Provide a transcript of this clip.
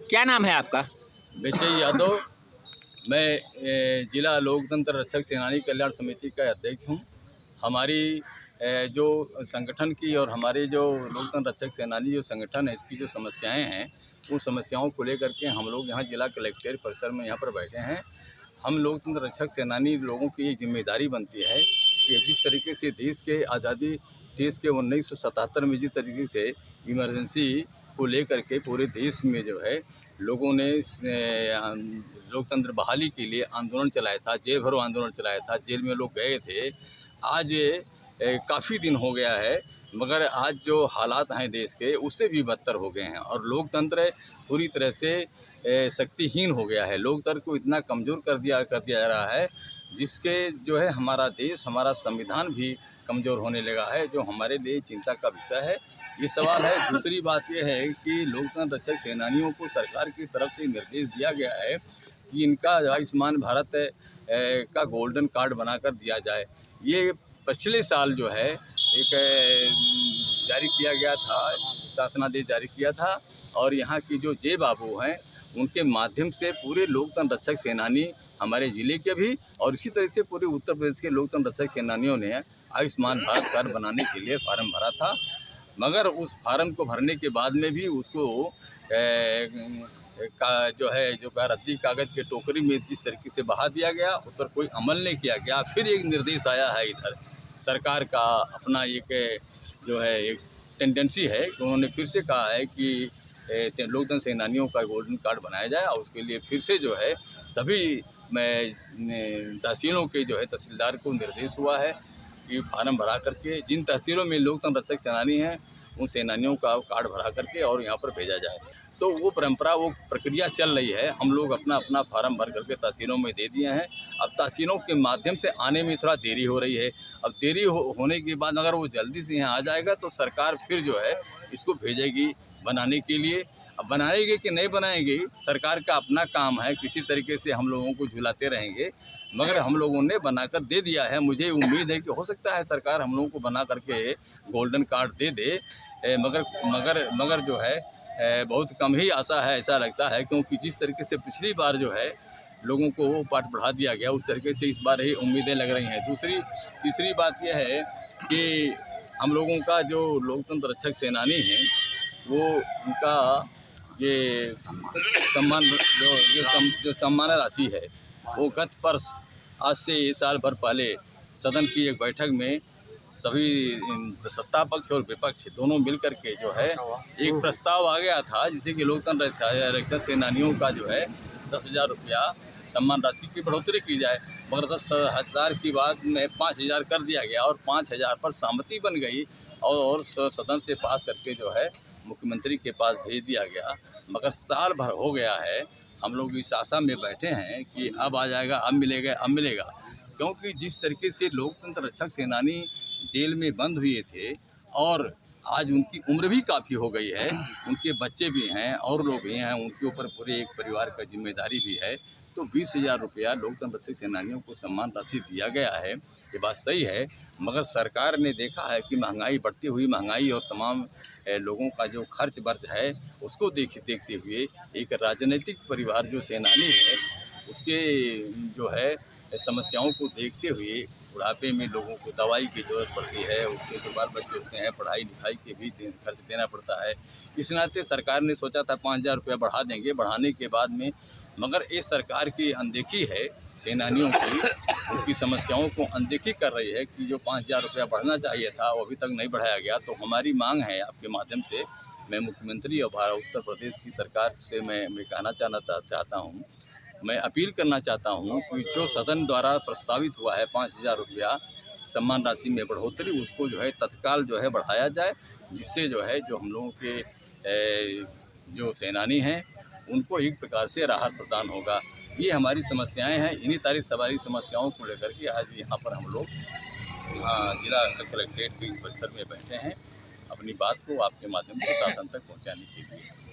क्या नाम है आपका? विजय यादव। मैं जिला लोकतंत्र रक्षक सेनानी कल्याण समिति का अध्यक्ष हूँ। हमारी जो संगठन की और हमारे जो लोकतंत्र रक्षक सेनानी जो संगठन है, इसकी जो समस्याएं हैं, उन समस्याओं को लेकर के हम लोग यहाँ जिला कलेक्ट्रेट परिसर में यहाँ पर बैठे हैं। हम लोकतंत्र रक्षक सेनानी लोगों की एक जिम्मेदारी बनती है कि जिस तरीके से देश के आज़ादी, देश के 1977 में जिस तरीके से इमरजेंसी को लेकर के पूरे देश में जो है लोगों ने लोकतंत्र बहाली के लिए आंदोलन चलाया था, जेल भरो आंदोलन चलाया था, जेल में लोग गए थे। आज काफ़ी दिन हो गया है, मगर आज जो हालात हैं देश के, उससे भी बदतर हो गए हैं और लोकतंत्र पूरी तरह से शक्तिहीन हो गया है। लोकतंत्र को इतना कमज़ोर कर दिया जा रहा है, जिसके जो है हमारा देश, हमारा संविधान भी कमज़ोर होने लगा है, जो हमारे लिए चिंता का विषय है। ये सवाल है। दूसरी बात यह है कि लोकतंत्र रक्षक सेनानियों को सरकार की तरफ से निर्देश दिया गया है कि इनका आयुष्मान भारत का गोल्डन कार्ड बनाकर दिया जाए। ये पिछले साल जो है एक जारी किया गया था, शासनादेश जारी किया था और यहाँ की जो जे बाबू हैं, उनके माध्यम से पूरे लोकतंत्र रक्षक सेनानी हमारे ज़िले के भी और इसी तरह से पूरे उत्तर प्रदेश के लोकतंत्र रक्षक सेनानियों ने आयुष्मान भारत कार्ड बनाने के लिए फार्म भरा था। मगर उस फार्म को भरने के बाद में भी उसको जो रद्दी कागज़ के टोकरी में जिस तरीके से बहा दिया गया, उस पर कोई अमल नहीं किया गया। फिर एक निर्देश आया है इधर सरकार का, अपना एक जो है एक टेंडेंसी है, उन्होंने फिर से कहा है कि लोकतंत्र सेनानियों का गोल्डन कार्ड बनाया जाए और उसके लिए फिर से जो है सभी तहसीलों के जो है तहसीलदार को निर्देश हुआ है कि फार्म भरा करके जिन तहसीलों में लोकतंत्र रक्षक सेनानी हैं, उन सेनानियों का कार्ड भरा करके और यहाँ पर भेजा जाए। तो वो परंपरा, वो प्रक्रिया चल रही है। हम लोग अपना अपना फार्म भर करके तहसीलों में दे दिए हैं। अब तहसीलों के माध्यम से आने में थोड़ा देरी हो रही है। अब देरी होने के बाद अगर वो जल्दी से यहाँ आ जाएगा तो सरकार फिर जो है इसको भेजेगी बनाने के लिए। अब बनाएगी कि नहीं बनाएगी, सरकार का अपना काम है। किसी तरीके से हम लोगों को झुलाते रहेंगे, मगर हम लोगों ने बनाकर दे दिया है। मुझे उम्मीद है कि हो सकता है सरकार हम लोगों को बना करके गोल्डन कार्ड दे दे, मगर जो है बहुत कम ही आशा है, ऐसा लगता है, क्योंकि जिस तरीके से पिछली बार जो है लोगों को वो पाठ बढ़ा दिया गया, उस तरीके से इस बार ही उम्मीदें लग रही हैं। तीसरी बात यह है कि हम लोगों का जो लोकतंत्र रक्षक सेनानी हैं, वो उनका ये सम्मान जो सम्मान राशि है, वो गत वर्ष आज से साल भर पहले सदन की एक बैठक में सभी सत्ता पक्ष और विपक्ष दोनों मिलकर के जो है एक प्रस्ताव आ गया था, जिसे कि लोकतंत्र रक्षक सेनानियों का जो है 10,000 रुपया सम्मान राशि की बढ़ोतरी की जाए। मगर 10,000 की बात में 5,000 कर दिया गया और 5,000 पर सहमति बन गई और सदन से पास करके जो है मुख्यमंत्री के पास भेज दिया गया। मगर साल भर हो गया है, हम लोग इस आशा में बैठे हैं कि अब आ जाएगा, अब मिलेगा, क्योंकि जिस तरीके से लोकतंत्र रक्षक सेनानी जेल में बंद हुए थे और आज उनकी उम्र भी काफ़ी हो गई है, उनके बच्चे भी हैं और लोग भी हैं, उनके ऊपर पूरे एक परिवार का जिम्मेदारी भी है। तो 20,000 रुपया लोकतंत्र रक्षक सेनानियों को सम्मान राशि दिया गया है, ये बात सही है। मगर सरकार ने देखा है कि बढ़ती हुई महंगाई और तमाम लोगों का जो खर्च बर्च है, उसको देखते हुए एक राजनीतिक परिवार जो सेनानी है, उसके जो है समस्याओं को देखते हुए बुढ़ापे में लोगों को दवाई की ज़रूरत पड़ती है, उसके जो बाल बच्चे होते हैं, पढ़ाई लिखाई के भी खर्च देना पड़ता है। इस नाते सरकार ने सोचा था 5,000 रुपया बढ़ा देंगे। बढ़ाने के बाद में मगर इस सरकार की अनदेखी है सेनानियों की, उनकी समस्याओं को अनदेखी कर रही है कि जो 5,000 रुपया बढ़ना चाहिए था वो अभी तक नहीं बढ़ाया गया। तो हमारी मांग है आपके माध्यम से, मैं मुख्यमंत्री और उत्तर प्रदेश की सरकार से मैं कहना चाहता हूँ, मैं अपील करना चाहता हूँ कि जो सदन द्वारा प्रस्तावित हुआ है 5,000 रुपया सम्मान राशि में बढ़ोतरी, उसको जो है तत्काल जो है बढ़ाया जाए, जिससे जो है जो हम लोगों के जो सेनानी हैं उनको एक प्रकार से राहत प्रदान होगा। ये हमारी समस्याएं हैं। इन्हीं सारी समस्याओं को लेकर के आज यहाँ पर हम लोग जिला कलेक्ट्रेट के इस परिसर में बैठे हैं, अपनी बात को आपके माध्यम से शासन तक पहुँचाने के लिए।